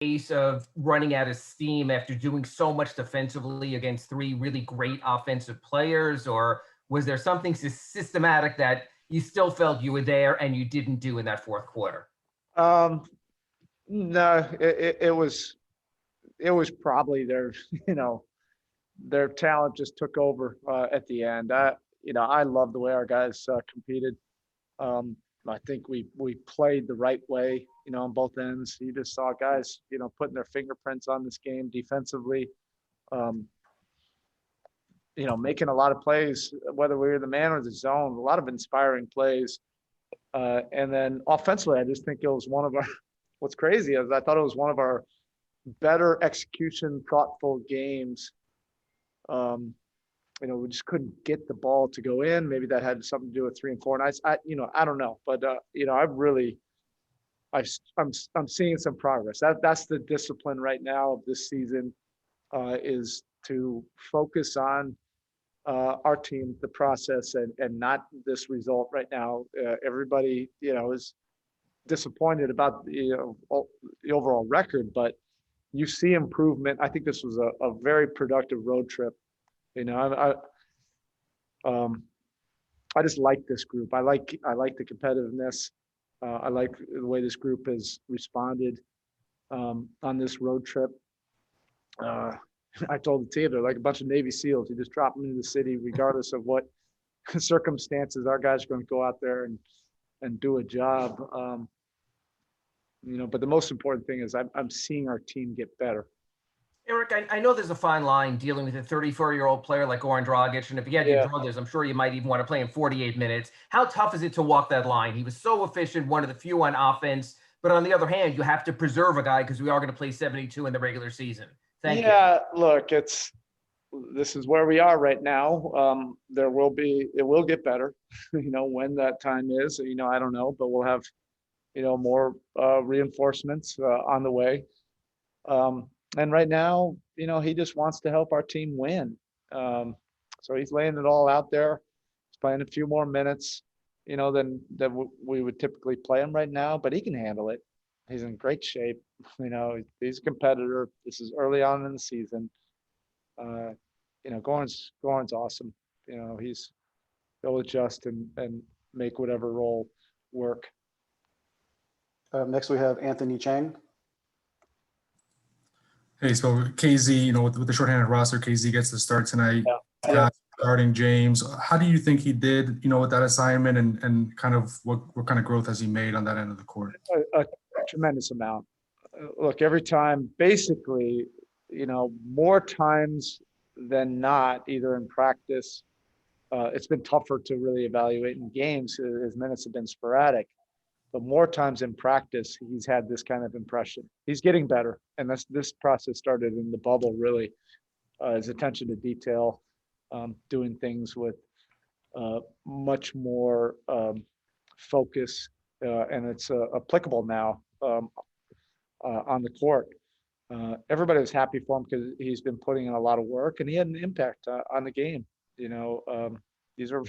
case of running out of steam after doing so much defensively against three really great offensive players, or was there something systematic that you still felt you were there and you didn't do in that fourth quarter? Um, no, it was probably their, you know, their talent just took over at the end. I love the way our guys competed. Um, I think we played the right way, on both ends. You just saw guys, putting their fingerprints on this game defensively. Um, making a lot of plays, whether we were the man or the zone, a lot of inspiring plays. And then offensively, I just think it was one of our. What's crazy is I thought it was one of our better execution, thoughtful games. Um, we just couldn't get the ball to go in. Maybe that had something to do with 3 and 4. And I don't know, but I'm seeing some progress. That's the discipline right now of this season, is to focus on our team, the process, and not this result right now. Everybody, is disappointed about the overall record, but you see improvement. I think this was a very productive road trip. Um, I just like this group. I like the competitiveness. I like the way this group has responded on this road trip. Uh, I told the team they're like a bunch of Navy SEALs. You just drop them into the city, regardless of what circumstances. Our guys are going to go out there and do a job. But the most important thing is I'm seeing our team get better. Erik, I know there's a fine line dealing with a 34-year-old player like Goran Dragic, and if you had your Yeah. druthers, I'm sure you might even want to play in 48 minutes. How tough is it to walk that line? He was so efficient, one of the few on offense, but on the other hand, you have to preserve a guy because we are going to play 72 in the regular season. Thank you. Yeah, look, this is where we are right now. It will get better, when that time is, I don't know, but we'll have, more reinforcements on the way. And right now, he just wants to help our team win. So he's laying it all out there. He's playing a few more minutes, than we would typically play him right now, but he can handle it. He's in great shape. He's a competitor. This is early on in the season. Goran's awesome. He'll adjust and make whatever role work. Next, we have Anthony Chang. Hey, so KZ, with the shorthanded roster, KZ gets the start tonight. Yeah. Starting James. How do you think he did, with that assignment, and kind of what kind of growth has he made on that end of the court? A tremendous amount. Look, every time, basically, more times than not, either in practice, it's been tougher to really evaluate in games. His minutes have been sporadic. But more times in practice, he's had this kind of impression. He's getting better, and this process started in the bubble. Really, his attention to detail, doing things with much more focus, and it's applicable now on the court. Everybody was happy for him because he's been putting in a lot of work, and he had an impact on the game. These are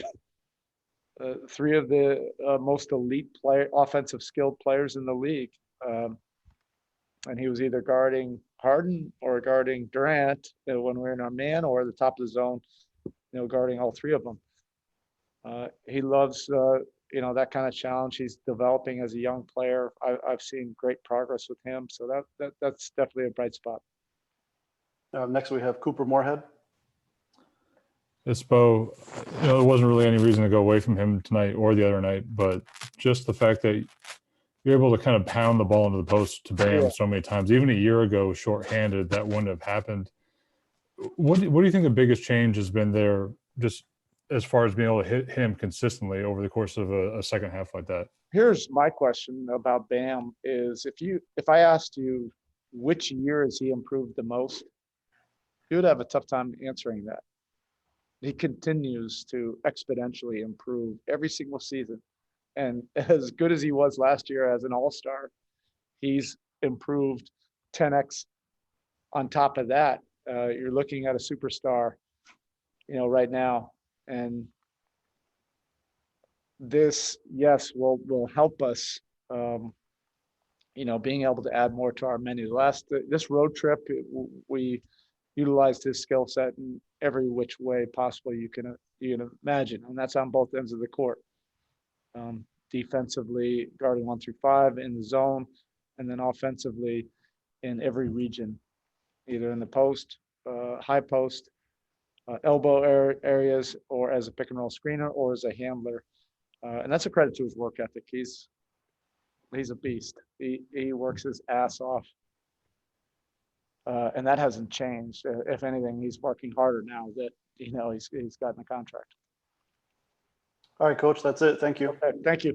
three of the most elite offensive skilled players in the league. And he was either guarding Harden or guarding Durant when we were in our man, or the top of the zone, guarding all three of them. He loves, that kind of challenge. He's developing as a young player. I've seen great progress with him. So that's definitely a bright spot. Next, we have Cooper Moorhead. Spo, there wasn't really any reason to go away from him tonight or the other night, but just the fact that you're able to kind of pound the ball into the post to Bam so many times, even a year ago, shorthanded, that wouldn't have happened. What do you think the biggest change has been there, just as far as being able to hit him consistently over the course of a second half like that? Here's my question about Bam is if I asked you which year has he improved the most, you would have a tough time answering that. He continues to exponentially improve every single season. And as good as he was last year as an all-star, he's improved 10x on top of that. You're looking at a superstar, right now. And this, yes, will help us, being able to add more to our menu. This road trip, we utilized his skill set in every which way possible you can imagine, and that's on both ends of the court. Defensively, guarding 1 through 5 in the zone, and then offensively in every region, either in the post, high post, elbow areas, or as a pick and roll screener, or as a handler. And that's a credit to his work ethic. He's a beast. He works his ass off. And that hasn't changed. If anything, he's working harder now that, he's gotten a contract. All right, Coach, that's it. Thank you. Okay, thank you.